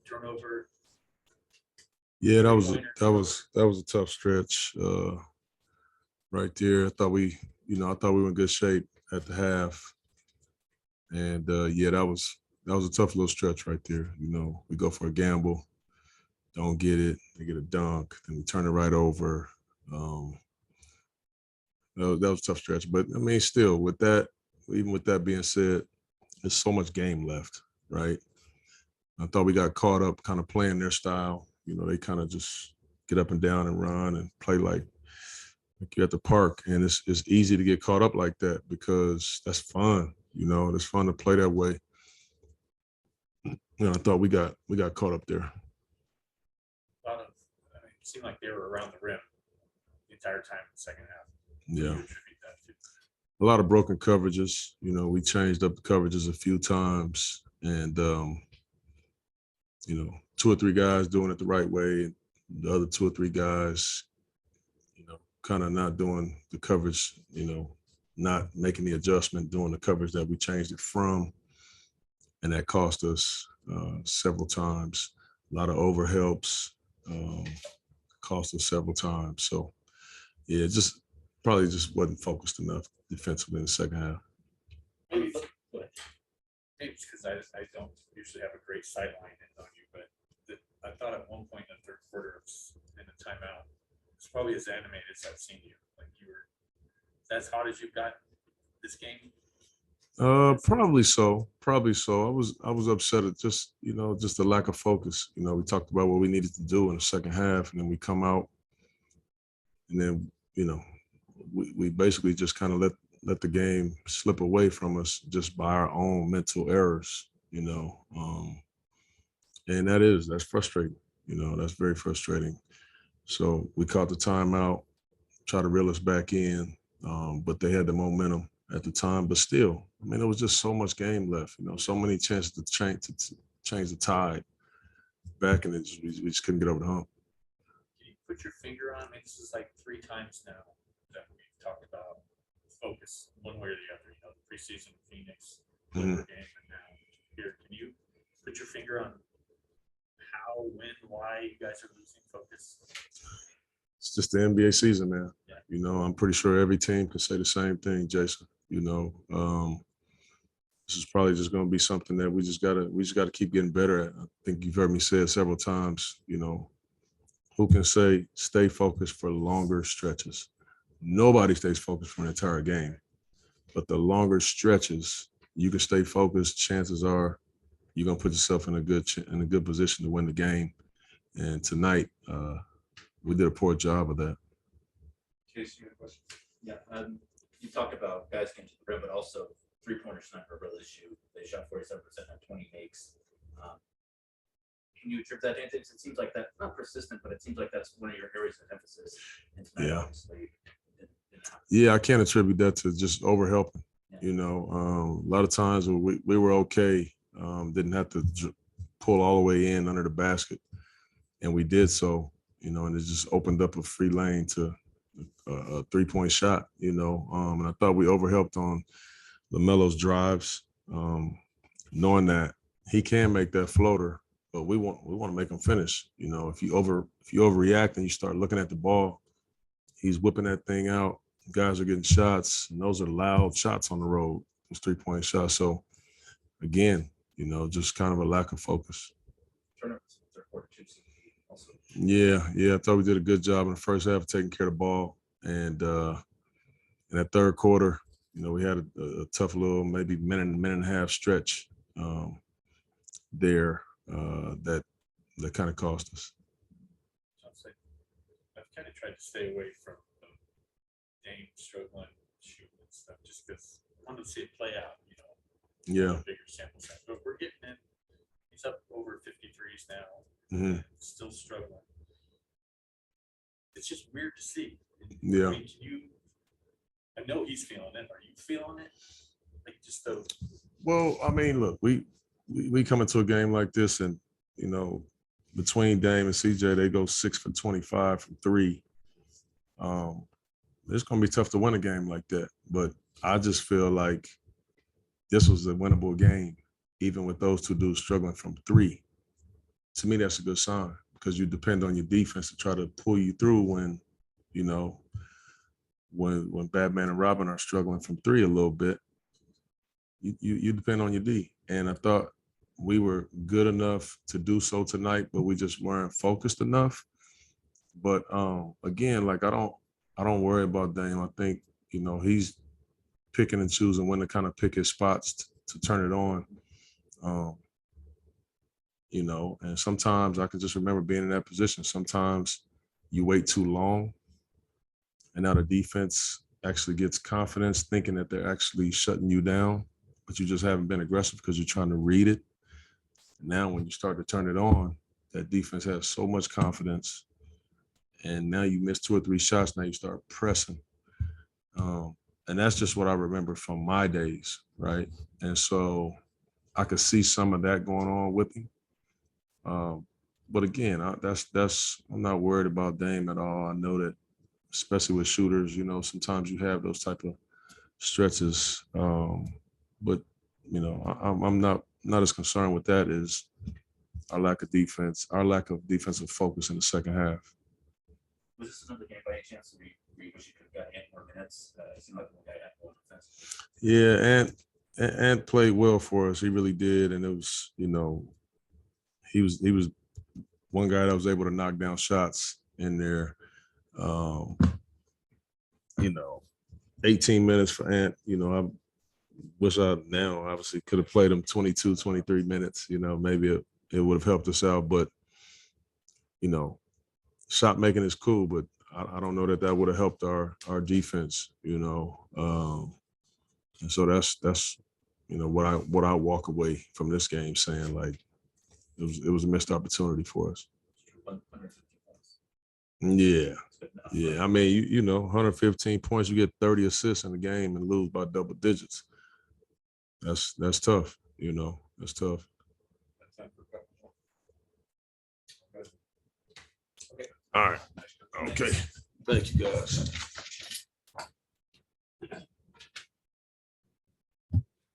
turnover. Yeah, that was a tough stretch right there. I thought we were in good shape at the half, and yeah, that was a tough little stretch right there. We go for a gamble, don't get it, they get a dunk, then we turn it right over. That was a tough stretch, but I mean, still, even with that being said, there's so much game left, right? I thought we got caught up kind of playing their style. They kind of just get up and down and run and play like you're at the park. And it's easy to get caught up like that because that's fun. It's fun to play that way. I thought we got caught up there. It seemed like they were around the rim the entire time in the second half. Yeah. A lot of broken coverages. We changed up the coverages a few times, and 2 or 3 guys doing it the right way. The other 2 or 3 guys, kind of not doing the coverage, not making the adjustment, doing the coverage that we changed it from. And that cost us several times. A lot of overhelps cost us several times. So, yeah, probably wasn't focused enough defensively in the second half. Maybe it's because I don't usually have a great sideline on you, but I thought at one point in the third quarter in the timeout, it's probably as animated as I've seen you. Like you were as hot as you've got this game. Probably so. I was upset at just the lack of focus. We talked about what we needed to do in the second half, and then we come out, and then we basically just kind of let the game slip away from us just by our own mental errors. And that's frustrating. That's very frustrating. So we caught the timeout, try to reel us back in, but they had the momentum at the time. But still, I mean, there was just so much game left. So many chances to change the tide back, and we just couldn't get over the hump. Can you put your finger on? I mean, this is like 3 times now that we've talked about focus one way or the other. The preseason Phoenix game, and now here. Can you put your finger on how, when, why you guys are losing focus? It's just the NBA season, man. Yeah. I'm pretty sure every team can say the same thing, Jason. This is probably just going to be something that we just gotta keep getting better at. I think you've heard me say it several times. Who can say stay focused for longer stretches? Nobody stays focused for an entire game, but the longer stretches, you can stay focused. Chances are you're going to put yourself in a good position to win the game. And tonight, we did a poor job of that. Case, you have a question? Yeah. You talked about guys getting to the rim, but also three-pointers not a real issue. They shot 47% on 20 makes. Can you attribute that to anything? It seems like that's not persistent, but it seems like that's one of your areas of emphasis. And tonight, obviously, yeah, I can't attribute that to just overhelping. Yeah. A lot of times we were okay, didn't have to pull all the way in under the basket, and we did so. And it just opened up a free lane to a 3-point shot. And I thought we overhelped on LaMelo's drives, knowing that he can make that floater, but we want to make him finish. If you overreact and you start looking at the ball, he's whipping that thing out. Guys are getting shots, and those are loud shots on the road. Those 3-point shots. So again, just kind of a lack of focus. Yeah, I thought we did a good job in the first half of taking care of the ball, and in that third quarter, we had a tough little maybe minute and a half stretch there that kind of cost us. I've kind of tried to stay away from Dame struggling shooting and stuff just because I wanted to see it play out. Yeah. Bigger sample size, but we're getting in. He's up over 53s now. Mm-hmm. Still struggling. It's just weird to see. Yeah. I mean, I know he's feeling it. Are you feeling it? Like just the. Well, I mean, look, we come into a game like this, and between Dame and CJ, they go 6 for 25 from 3. It's going to be tough to win a game like that, but I just feel like this was a winnable game, even with those 2 dudes struggling from 3. to me, that's a good sign because you depend on your defense to try to pull you through when, you know, when Batman and Robin are struggling from three a little bit. You depend on your D. And I thought we were good enough to do so tonight, but we just weren't focused enough. But again, like I don't worry about Dame. I think, you know, he's picking and choosing when to kind of pick his spots to turn it on. You know, and sometimes I can just remember being in that position. Sometimes you wait too long, and now the defense actually gets confidence thinking that they're actually shutting you down, but you just haven't been aggressive because you're trying to read it. Now when you start to turn it on, that defense has so much confidence, and now you miss 2 or 3 shots, now you start pressing. And that's just what I remember from my days, right? And so I could see some of that going on with him. But again, I'm not worried about Dame at all. I know that, especially with shooters, you know, sometimes you have those type of stretches. But you know, I'm not as concerned with that as our lack of defensive focus in the second half. Was this another game by any chance where you wish you could have got 8 more minutes? It seemed like the guy had more defense. Yeah, and played well for us. He really did, and it was, you know, he was one guy that was able to knock down shots in there. You know, 18 minutes for Ant. You know, I wish I now obviously could have played him 22, 23 minutes. You know, maybe it would have helped us out, but you know, shot making is cool, but I don't know that would have helped our defense, you know. And so that's you know what I walk away from this game saying, like it was a missed opportunity for us. 150 points. Yeah. That's good enough, Yeah. right? I mean, you know, 115 points, you get 30 assists in the game and lose by double digits. That's tough, you know. That's tough. All right. Okay. Thank you guys.